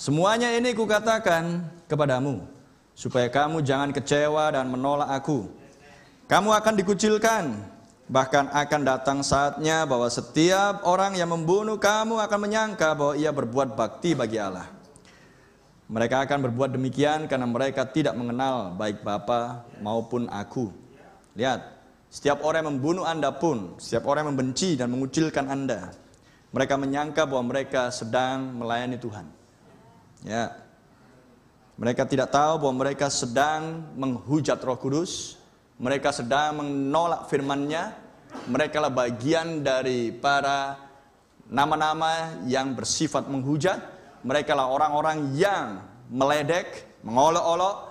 Semuanya ini kukatakan kepadamu, supaya kamu jangan kecewa dan menolak aku. Kamu akan dikucilkan, bahkan akan datang saatnya bahwa setiap orang yang membunuh kamu akan menyangka bahwa ia berbuat bakti bagi Allah. Mereka akan berbuat demikian karena mereka tidak mengenal baik Bapa maupun aku. Lihat, setiap orang yang membunuh Anda pun, setiap orang yang membenci dan mengucilkan Anda, mereka menyangka bahwa mereka sedang melayani Tuhan. Ya, mereka tidak tahu bahwa mereka sedang menghujat Roh Kudus. Mereka sedang menolak firman-Nya. Mereka lah bagian dari para nama-nama yang bersifat menghujat. Mereka lah orang-orang yang meledek, mengolok-olok,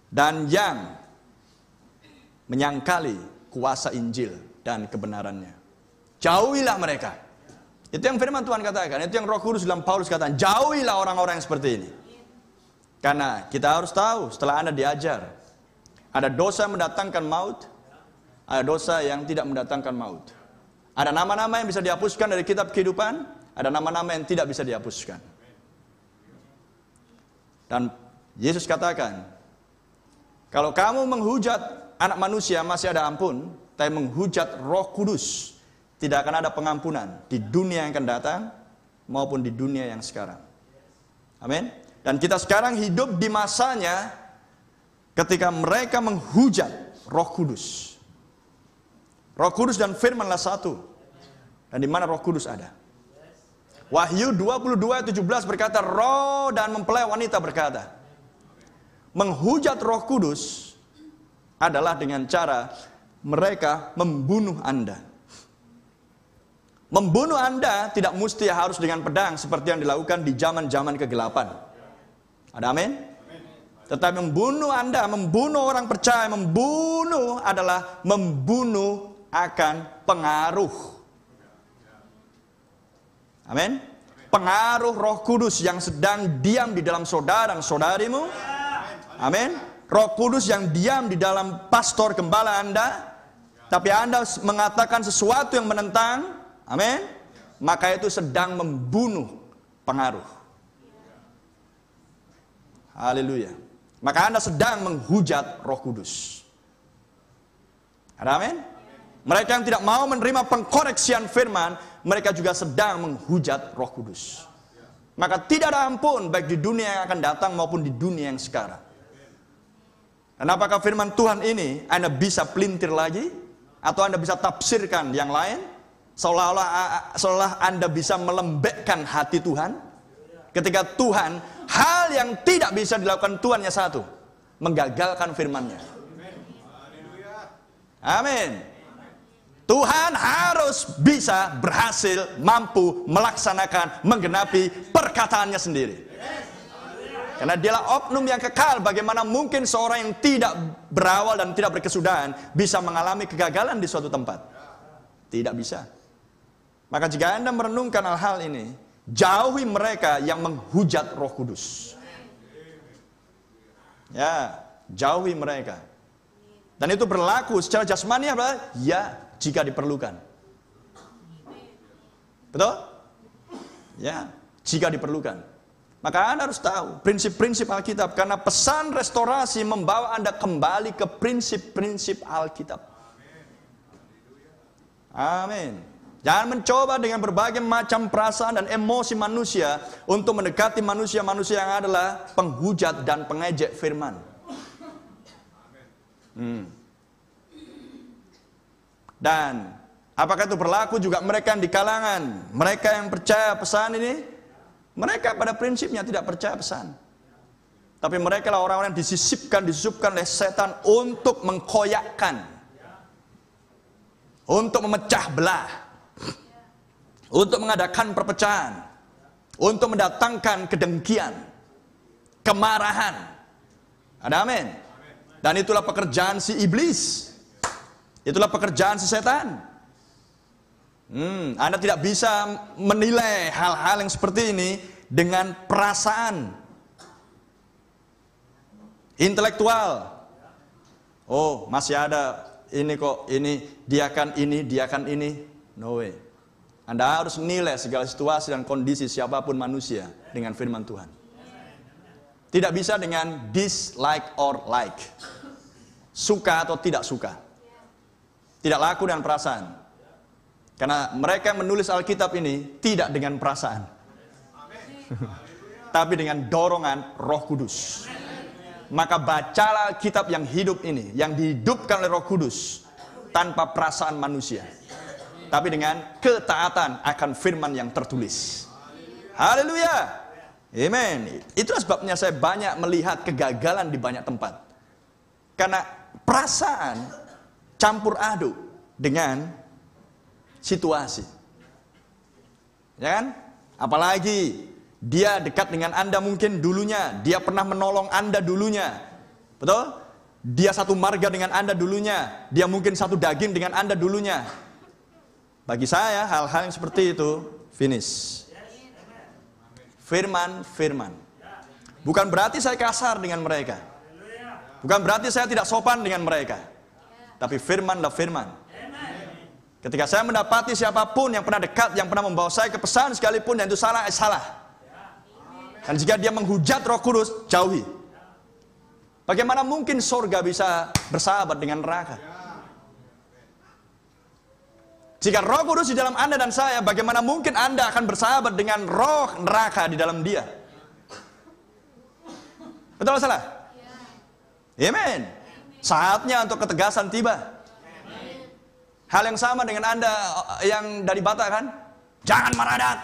dan yang menyangkali kuasa Injil dan kebenarannya. Jauhilah mereka. Itu yang firman Tuhan katakan. Itu yang Roh Kudus dalam Paulus katakan. Jauhilah orang-orang yang seperti ini. Karena kita harus tahu setelah Anda diajar, ada dosa yang mendatangkan maut, ada dosa yang tidak mendatangkan maut. Ada nama-nama yang bisa dihapuskan dari kitab kehidupan, ada nama-nama yang tidak bisa dihapuskan. Dan Yesus katakan, kalau kamu menghujat anak manusia masih ada ampun, tapi menghujat Roh Kudus tidak akan ada pengampunan di dunia yang akan datang maupun di dunia yang sekarang. Amin. Dan kita sekarang hidup di masanya ketika mereka menghujat Roh Kudus. Roh Kudus dan firmanlah satu. Dan di mana Roh Kudus ada? Wahyu 22:17 berkata, roh dan mempelai wanita berkata. Menghujat Roh Kudus adalah dengan cara mereka membunuh Anda. Membunuh Anda tidak mesti harus dengan pedang seperti yang dilakukan di zaman-zaman kegelapan. Ada amin? Tetapi membunuh Anda, membunuh orang percaya, membunuh adalah membunuh akan pengaruh. Amin? Pengaruh Roh Kudus yang sedang diam di dalam saudara dan saudarimu. Amin? Roh Kudus yang diam di dalam pastor gembala Anda. Tapi Anda mengatakan sesuatu yang menentang. Amin? Maka itu sedang membunuh pengaruh. Haleluya. Maka Anda sedang menghujat Roh Kudus. Ada amin? Mereka yang tidak mau menerima pengkoreksian firman, mereka juga sedang menghujat Roh Kudus. Maka tidak ada ampun baik di dunia yang akan datang maupun di dunia yang sekarang. Dan apakah firman Tuhan ini Anda bisa pelintir lagi? Atau Anda bisa tafsirkan yang lain? Seolah-olah Anda bisa melembekkan hati Tuhan. Ketika Tuhan, hal yang tidak bisa dilakukan Tuhan hanya satu, menggagalkan firman-Nya. Amin. Tuhan harus bisa berhasil, mampu melaksanakan, menggenapi perkataannya sendiri. Karena dialah oknum yang kekal. Bagaimana mungkin seorang yang tidak berawal dan tidak berkesudahan bisa mengalami kegagalan di suatu tempat? Tidak bisa. Maka jika Anda merenungkan hal-hal ini, jauhi mereka yang menghujat Roh Kudus. Ya, jauhi mereka. Dan itu berlaku secara jasmani apa? Ya, jika diperlukan. Betul? Ya, jika diperlukan. Maka Anda harus tahu prinsip-prinsip Alkitab. Karena pesan restorasi membawa Anda kembali ke prinsip-prinsip Alkitab. Amin. Jangan mencoba dengan berbagai macam perasaan dan emosi manusia untuk mendekati manusia-manusia yang adalah penghujat dan pengejek firman. Dan apakah itu berlaku juga mereka yang di kalangan, mereka yang percaya pesan ini? Mereka pada prinsipnya tidak percaya pesan. Tapi mereka lah orang-orang yang disisipkan oleh setan untuk mengkoyakkan, untuk memecah belah, untuk mengadakan perpecahan, untuk mendatangkan kedengkian, kemarahan. Ada amin? Dan itulah pekerjaan si iblis. Itulah pekerjaan si setan. Anda tidak bisa menilai hal-hal yang seperti ini dengan perasaan intelektual. Oh, masih ada ini kok, dia kan ini. No way. Anda harus menilai segala situasi dan kondisi siapapun manusia dengan firman Tuhan. Tidak bisa dengan dislike or like. Suka atau tidak suka. Tidak laku dengan perasaan. Karena mereka menulis Alkitab ini tidak dengan perasaan. Tapi dengan dorongan Roh Kudus. Maka bacalah kitab yang hidup ini, yang dihidupkan oleh Roh Kudus, tanpa perasaan manusia, tapi dengan ketaatan akan firman yang tertulis. Haleluya. Amen. Itulah sebabnya saya banyak melihat kegagalan di banyak tempat. Karena perasaan campur aduk dengan situasi. Ya kan? Apalagi dia dekat dengan Anda mungkin dulunya, dia pernah menolong Anda dulunya. Betul? Dia satu marga dengan Anda dulunya, dia mungkin satu daging dengan Anda dulunya. Bagi saya hal-hal yang seperti itu finish. Firman. Bukan berarti saya kasar dengan mereka. Bukan berarti saya tidak sopan dengan mereka. Tapi firmanlah firman. Ketika saya mendapati siapapun yang pernah dekat, yang pernah membawa saya ke pesan sekalipun yang itu salah, salah. Dan jika dia menghujat Roh Kudus, jauhi. Bagaimana mungkin surga bisa bersahabat dengan neraka? Jika Roh Kudus di dalam Anda dan saya, bagaimana mungkin Anda akan bersahabat dengan roh neraka di dalam dia? Betul atau salah? Amen. Saatnya untuk ketegasan tiba. Hal yang sama dengan Anda yang dari Batak kan? Jangan meradat.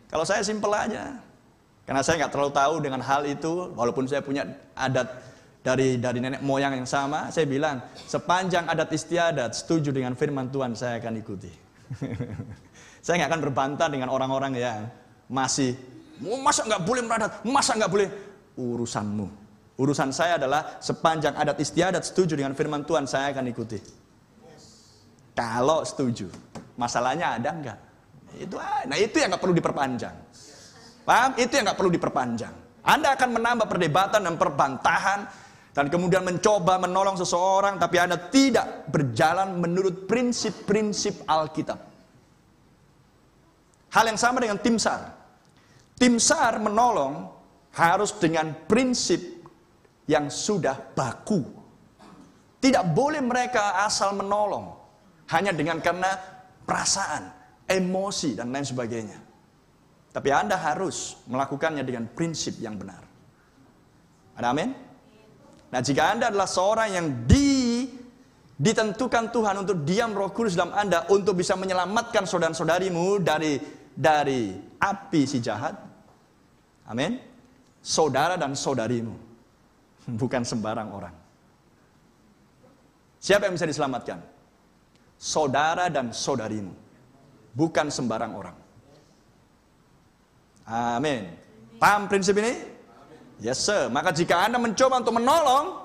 Kalau saya simpel aja. Karena saya nggak terlalu tahu dengan hal itu, walaupun saya punya adat dari nenek moyang yang sama, saya bilang, sepanjang adat istiadat setuju dengan firman Tuhan, saya akan ikuti. Saya nggak akan berbantah dengan orang-orang yang masih, masa nggak boleh meradat, masa nggak boleh, urusanmu. Urusan saya adalah sepanjang adat istiadat setuju dengan firman Tuhan, saya akan ikuti. Kalau setuju, masalahnya ada nggak? Nah itu yang nggak perlu diperpanjang. Paham? Itu yang nggak perlu diperpanjang. Anda akan menambah perdebatan dan perbantahan, dan kemudian mencoba menolong seseorang, tapi Anda tidak berjalan menurut prinsip-prinsip Alkitab. Hal yang sama dengan tim SAR. Tim SAR menolong harus dengan prinsip yang sudah baku. Tidak boleh mereka asal menolong hanya dengan karena perasaan, emosi, dan lain sebagainya. Tapi Anda harus melakukannya dengan prinsip yang benar. Ada amin? Nah, jika Anda adalah seorang yang ditentukan Tuhan untuk diam Roh Kudus dalam Anda, untuk bisa menyelamatkan saudara-saudarimu dari api si jahat. Amin? Saudara dan saudarimu. Bukan sembarang orang. Siapa yang bisa diselamatkan? Saudara dan saudarimu. Bukan sembarang orang. Amin. Paham prinsip ini? Yes sir. Maka jika Anda mencoba untuk menolong,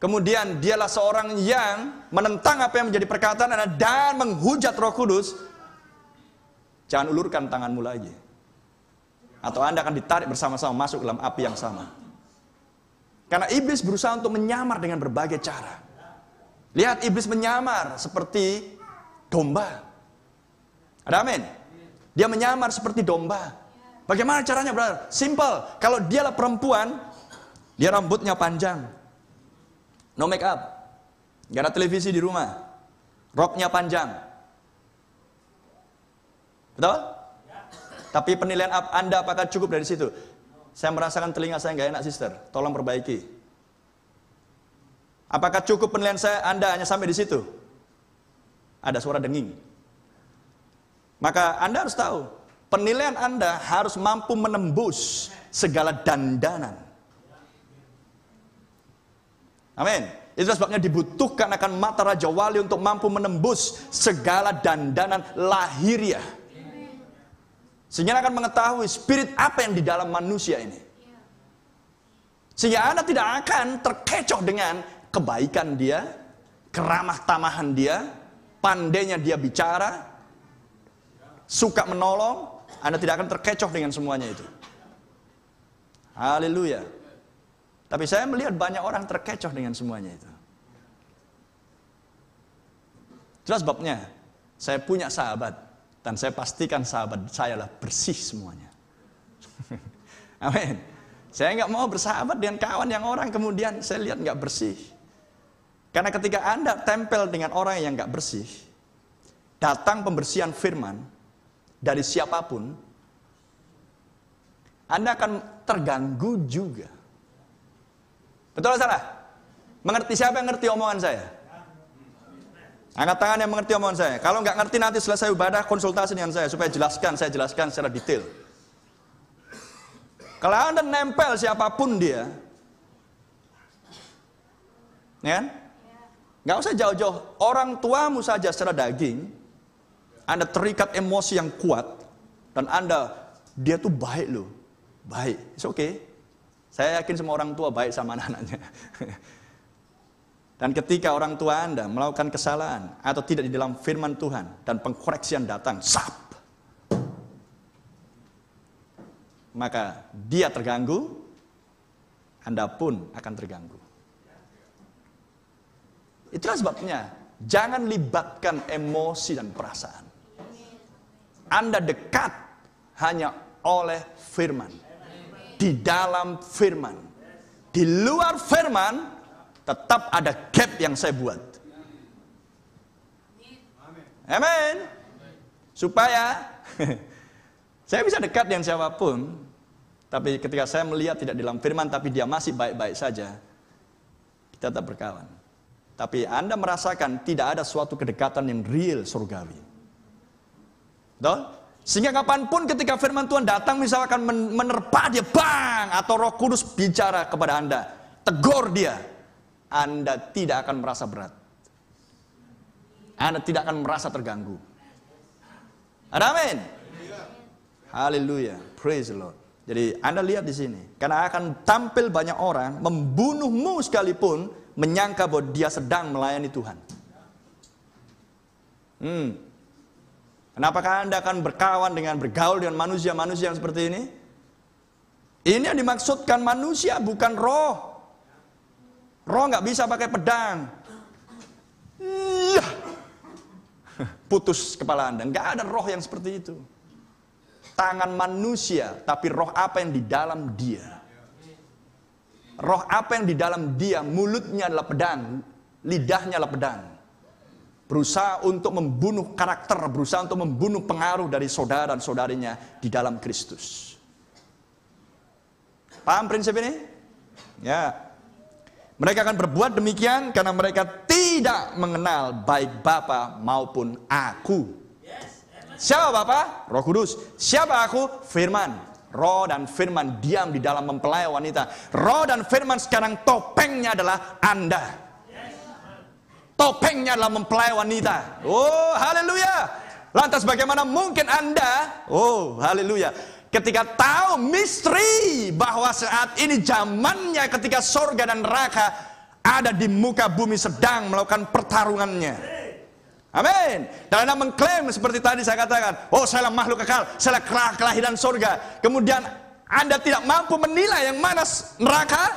kemudian dialah seorang yang menentang apa yang menjadi perkataan Anda dan menghujat Roh Kudus, jangan ulurkan tanganmu lagi. Atau Anda akan ditarik bersama-sama masuk dalam api yang sama. Karena iblis berusaha untuk menyamar dengan berbagai cara. Lihat, iblis menyamar seperti domba. Ada amin? Dia menyamar seperti domba. Bagaimana caranya, brother? Simple. Kalau dialah perempuan, dia rambutnya panjang, no make up, gak ada televisi di rumah, roknya panjang. Betul? Tapi penilaian Anda apakah cukup dari situ? Saya merasakan telinga saya gak enak, sister. Tolong perbaiki. Apakah cukup penilaian Anda hanya sampai di situ? Ada suara denging. Maka Anda harus tahu, penilaian Anda harus mampu menembus segala dandanan. Amin. Itu sebabnya dibutuhkan akan mata Raja Wali untuk mampu menembus segala dandanan lahiriah. Sehingga akan mengetahui spirit apa yang di dalam manusia ini. Sehingga Anda tidak akan terkecoh dengan kebaikan dia, keramah tamahan dia, pandainya dia bicara, suka menolong. Anda tidak akan terkecoh dengan semuanya itu. Haleluya. Tapi saya melihat banyak orang terkecoh dengan semuanya itu. Itulah sebabnya saya punya sahabat, dan saya pastikan sahabat saya lah bersih semuanya. Amin. Saya nggak mau bersahabat dengan kawan yang orang kemudian saya lihat nggak bersih. Karena ketika Anda tempel dengan orang yang nggak bersih, datang pembersihan firman dari siapapun, Anda akan terganggu juga. Betul atau salah? Mengerti, siapa yang ngerti omongan saya? Angkat tangan yang mengerti omongan saya. Kalau nggak ngerti nanti selesai ibadah konsultasi dengan saya supaya saya jelaskan secara detail. Kalau Anda nempel siapapun dia, ya kan? Nggak usah jauh-jauh, orang tuamu saja secara daging, Anda terikat emosi yang kuat, dan dia tuh baik loh, baik, it's okay. Saya yakin semua orang tua baik sama anak-anaknya. Dan ketika orang tua Anda melakukan kesalahan, atau tidak di dalam firman Tuhan, dan pengkoreksian datang, maka dia terganggu, Anda pun akan terganggu. Itulah sebabnya, jangan libatkan emosi dan perasaan. Anda dekat hanya oleh firman. Di dalam firman. Di luar firman, tetap ada gap yang saya buat. Amin. Supaya saya bisa dekat dengan siapapun, tapi ketika saya melihat tidak di dalam firman, tapi dia masih baik-baik saja, kita tetap berkawan. Tapi Anda merasakan tidak ada suatu kedekatan yang real surgawi. Betul? Sehingga kapanpun ketika firman Tuhan datang, misalkan menerpa dia, bang, atau Roh Kudus bicara kepada Anda, tegur dia, Anda tidak akan merasa berat. Anda tidak akan merasa terganggu. Amin. Haleluya, praise the Lord. Jadi Anda lihat di sini, karena akan tampil banyak orang membunuhmu sekalipun menyangka bahwa dia sedang melayani Tuhan. Kenapakah Anda akan bergaul dengan manusia-manusia yang seperti ini? Ini yang dimaksudkan manusia, bukan roh. Roh nggak bisa pakai pedang. Putus kepala Anda. Nggak ada roh yang seperti itu. Tangan manusia, tapi roh apa yang di dalam dia? Roh apa yang di dalam dia? Mulutnya adalah pedang, lidahnya adalah pedang. Berusaha untuk membunuh karakter, berusaha untuk membunuh pengaruh dari saudara dan saudarinya di dalam Kristus. Paham prinsip ini? Ya. Mereka akan berbuat demikian karena mereka tidak mengenal baik Bapa maupun aku. Siapa Bapa? Roh Kudus. Siapa aku? Firman. Roh dan firman diam di dalam mempelai wanita. Roh dan firman sekarang topengnya adalah Anda. Topengnya adalah mempelai wanita. Oh, haleluya. Lantas bagaimana mungkin Anda, oh, haleluya, ketika tahu misteri bahwa saat ini zamannya ketika surga dan neraka ada di muka bumi sedang melakukan pertarungannya. Amin. Dan Anda mengklaim seperti tadi saya katakan, oh saya makhluk kekal, saya kelahiran surga. Kemudian Anda tidak mampu menilai yang mana neraka.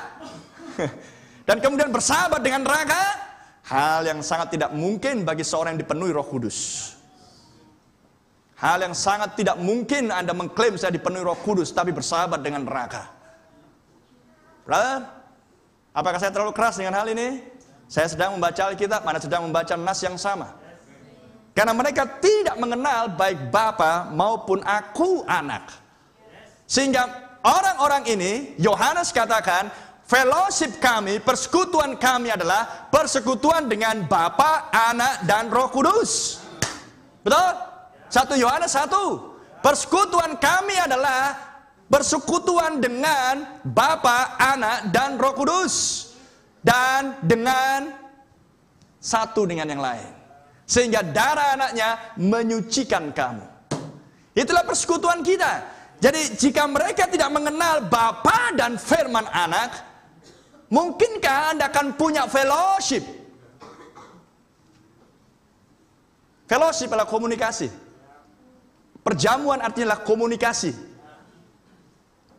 Dan kemudian bersahabat dengan neraka. Hal yang sangat tidak mungkin bagi seorang yang dipenuhi Roh Kudus. Hal yang sangat tidak mungkin Anda mengklaim saya dipenuhi Roh Kudus tapi bersahabat dengan neraka. Brother, apakah saya terlalu keras dengan hal ini? Saya sedang membaca Alkitab, Anda sedang membaca nas yang sama. Karena mereka tidak mengenal baik Bapa maupun aku anak. Sehingga orang-orang ini, Yohanes katakan, fellowship kami, persekutuan kami adalah persekutuan dengan Bapa, Anak, dan Roh Kudus. Betul? 1 Yohanes 1. Persekutuan kami adalah persekutuan dengan Bapa, Anak, dan Roh Kudus. Dan dengan satu dengan yang lain. Sehingga darah anaknya menyucikan kamu. Itulah persekutuan kita. Jadi jika mereka tidak mengenal Bapa dan firman anak, mungkinkah Anda akan punya fellowship? Fellowship adalah komunikasi. Perjamuan artinya adalah komunikasi.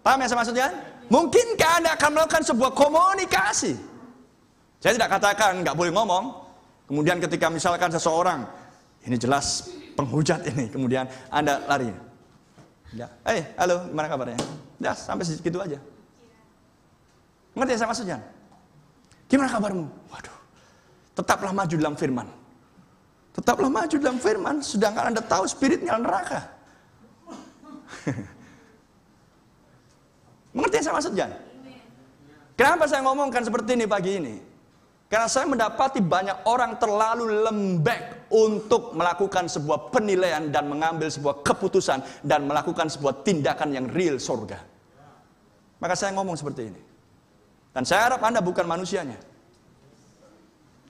Paham yang saya maksudnya? Mungkinkah Anda akan melakukan sebuah komunikasi? Saya tidak katakan nggak boleh ngomong. Kemudian ketika misalkan seseorang, ini jelas penghujat ini, kemudian Anda lari. Ya. Halo, gimana kabarnya? Ya, sampai segitu aja. Ngerti yang saya maksudnya? Gimana kabarmu? Waduh, tetaplah maju dalam firman. Tetaplah maju dalam firman, sedangkan Anda tahu spiritnya neraka. Mengerti yang saya maksudnya? Kenapa saya ngomongkan seperti ini pagi ini? Karena saya mendapati banyak orang terlalu lembek untuk melakukan sebuah penilaian dan mengambil sebuah keputusan dan melakukan sebuah tindakan yang real surga. Maka saya ngomong seperti ini. Dan saya harap Anda bukan manusianya.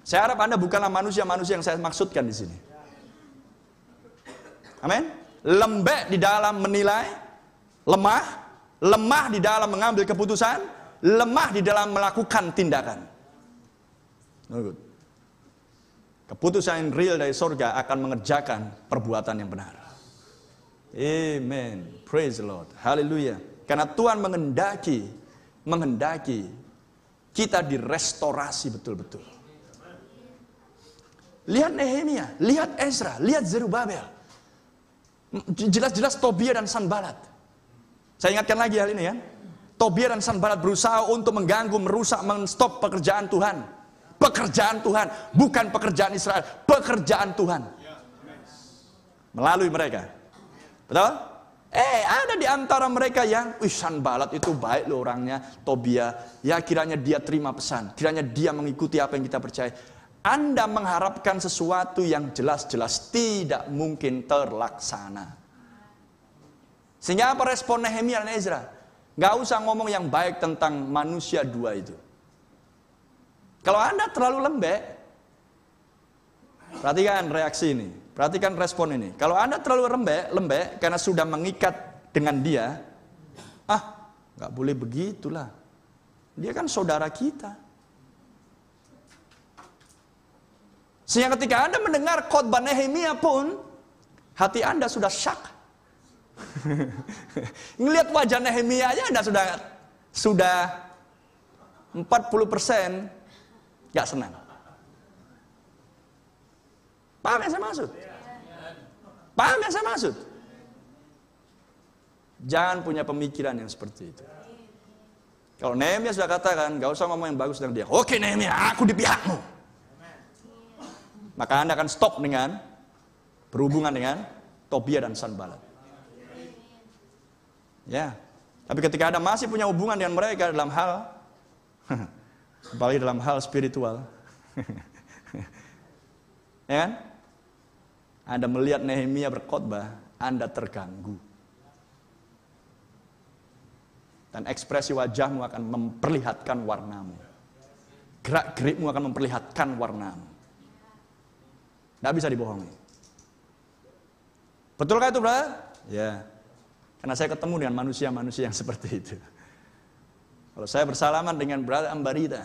Saya harap Anda bukanlah manusia-manusia yang saya maksudkan di sini. Amin. Lembek di dalam menilai, lemah di dalam mengambil keputusan, lemah di dalam melakukan tindakan. Keputusan yang real dari surga akan mengerjakan perbuatan yang benar. Amen. Praise the Lord. Haleluya. Karena Tuhan menghendaki kita direstorasi betul-betul. Lihat Nehemia, lihat Ezra, lihat Zerubabel. Jelas-jelas Tobia dan Sanbalat. Saya ingatkan lagi hal ini ya. Tobia dan Sanbalat berusaha untuk mengganggu, merusak, menstop pekerjaan Tuhan. Pekerjaan Tuhan, bukan pekerjaan Israel, pekerjaan Tuhan. Melalui mereka. Betul? Ada di antara mereka yang, Sanbalat itu baik loh orangnya, Tobia, ya kiranya dia terima pesan, kiranya dia mengikuti apa yang kita percaya. Anda mengharapkan sesuatu yang jelas-jelas tidak mungkin terlaksana. Sehingga apa respon Nehemia dan Ezra? Gak usah ngomong yang baik tentang manusia dua itu. Kalau Anda terlalu lembek, perhatikan reaksi ini, perhatikan respon ini. Kalau Anda terlalu lembek karena sudah mengikat dengan dia, gak boleh begitulah. Dia kan saudara kita. Sehingga ketika Anda mendengar khotbah Nehemia pun, hati Anda sudah syak. Ngelihat wajah Nehemia aja Anda sudah 40% gak senang. Paham yang saya maksud? Paham yang saya maksud? Jangan punya pemikiran yang seperti itu. Kalau Nehemia sudah katakan, gak usah ngomong yang bagus dengan dia. Oke Nehemia, aku di pihakmu. Maka Anda akan stop dengan berhubungan dengan Tobia dan Sanbalat. Ya. Tapi ketika Anda masih punya hubungan dengan mereka dalam hal apalagi dalam hal spiritual. Ya kan? Anda melihat Nehemia berkhotbah, Anda terganggu. Dan ekspresi wajahmu akan memperlihatkan warnamu. Gerak-gerikmu akan memperlihatkan warnamu. Tidak bisa dibohongi. Betulkah itu, brother? Ya. Karena saya ketemu dengan manusia-manusia yang seperti itu. Kalau saya bersalaman dengan brother Ambarita,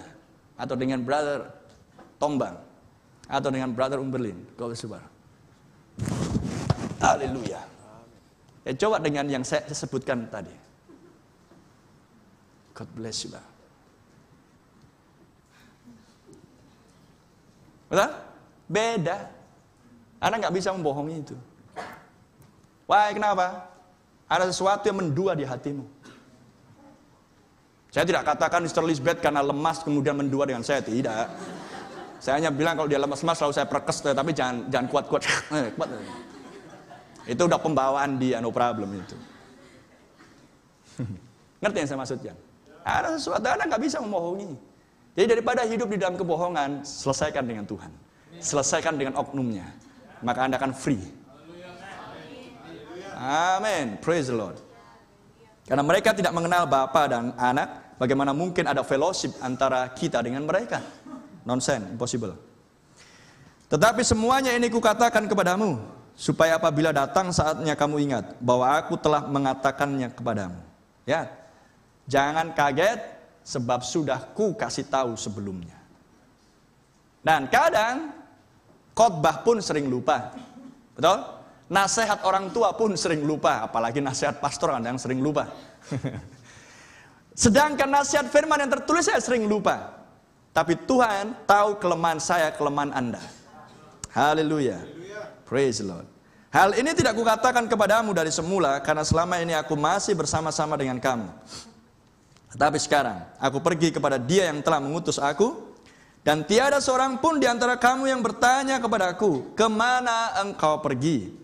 atau dengan brother Tombang, atau dengan brother Umberlin, God bless you. Haleluya. Coba dengan yang saya sebutkan tadi. God bless you. Betul? Beda. Anda nggak bisa membohongi itu. Wah, kenapa? Ada sesuatu yang mendua di hatimu. Saya tidak katakan Sister Lisbeth karena lemas kemudian mendua dengan saya, tidak. Saya hanya bilang kalau dia lemas-lemas selalu saya perkes, tapi jangan kuat-kuat. Itu udah pembawaan dia, no problem itu. Ngerti yang saya maksudnya? Ada sesuatu Anda nggak bisa membohongi. Jadi daripada hidup di dalam kebohongan, selesaikan dengan Tuhan. Selesaikan dengan oknumnya. Maka Anda akan free. Amin. Praise the Lord. Karena mereka tidak mengenal Bapa dan Anak, bagaimana mungkin ada fellowship antara kita dengan mereka? Nonsense, impossible. Tetapi semuanya ini kukatakan kepadamu, supaya apabila datang saatnya kamu ingat bahwa aku telah mengatakannya kepadamu. Ya, jangan kaget sebab sudah ku kasih tahu sebelumnya. Dan kadang khotbah pun sering lupa, betul? Nasihat orang tua pun sering lupa, apalagi nasihat pastor ada yang sering lupa. Sedangkan nasihat firman yang tertulis saya sering lupa. Tapi Tuhan tahu kelemahan saya, kelemahan Anda. Haleluya. Praise the Lord. Hal ini tidak kukatakan kepadamu dari semula, karena selama ini aku masih bersama-sama dengan kamu. Tetapi sekarang aku pergi kepada Dia yang telah mengutus aku, dan tiada seorang pun di antara kamu yang bertanya kepadaku, kemana engkau pergi?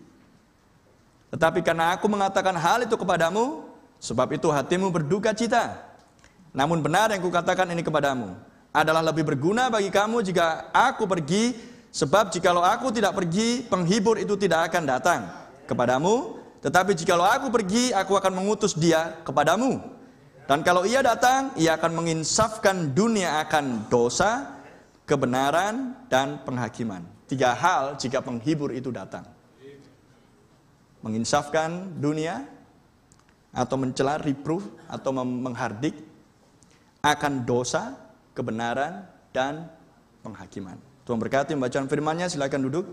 Tetapi karena aku mengatakan hal itu kepadamu, sebab itu hatimu berduka cita. Namun benar yang kukatakan ini kepadamu, adalah lebih berguna bagi kamu jika aku pergi, sebab jikalau aku tidak pergi, penghibur itu tidak akan datang kepadamu. Tetapi jikalau aku pergi, aku akan mengutus Dia kepadamu. Dan kalau Ia datang, Ia akan menginsafkan dunia akan dosa, kebenaran, dan penghakiman. 3 hal jika penghibur itu datang. Menginsafkan dunia, atau mencela, reproof, atau menghardik, akan dosa, kebenaran, dan penghakiman. Tuhan berkati bacaan firman-Nya, silakan duduk.